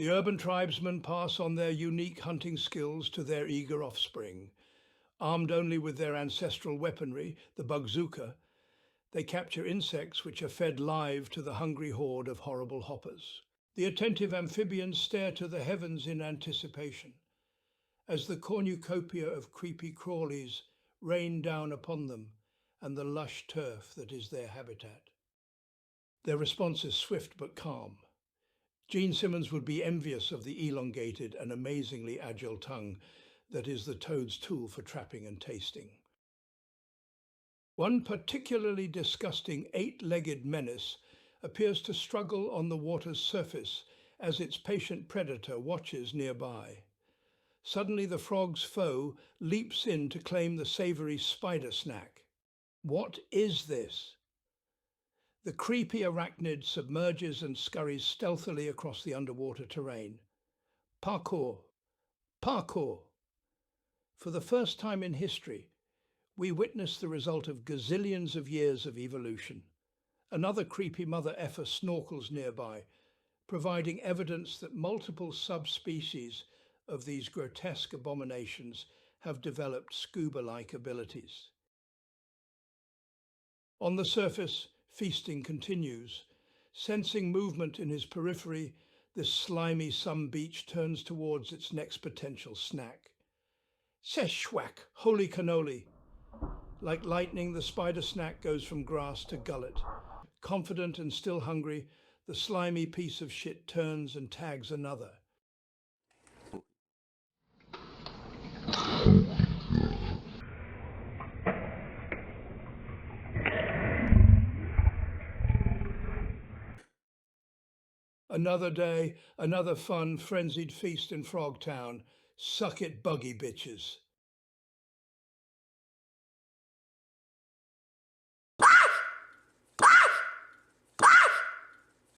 The urban tribesmen pass on their unique hunting skills to their eager offspring. Armed only with their ancestral weaponry, the Bugzooka, they capture insects which are fed live to the hungry horde of horrible hoppers. The attentive amphibians stare to the heavens in anticipation, as the cornucopia of creepy crawlies rain down upon them and the lush turf that is their habitat. Their response is swift but calm. Gene Simmons would be envious of the elongated and amazingly agile tongue that is the toad's tool for trapping and tasting. One particularly disgusting eight-legged menace appears to struggle on the water's surface as its patient predator watches nearby. Suddenly the frog's foe leaps in to claim the savoury spider snack. What is this? The creepy arachnid submerges and scurries stealthily across the underwater terrain. Parkour! Parkour! For the first time in history, we witness the result of gazillions of years of evolution. Another creepy mother effer snorkels nearby, providing evidence that multiple subspecies of these grotesque abominations have developed scuba-like abilities. On the surface, feasting continues. Sensing movement in his periphery, this slimy some-beach turns towards its next potential snack. Seshwak, holy cannoli! Like lightning, the spider snack goes from grass to gullet. Confident and still hungry, the slimy piece of shit turns and tags another. Another day, another fun, frenzied feast in Frogtown. Suck it, buggy bitches.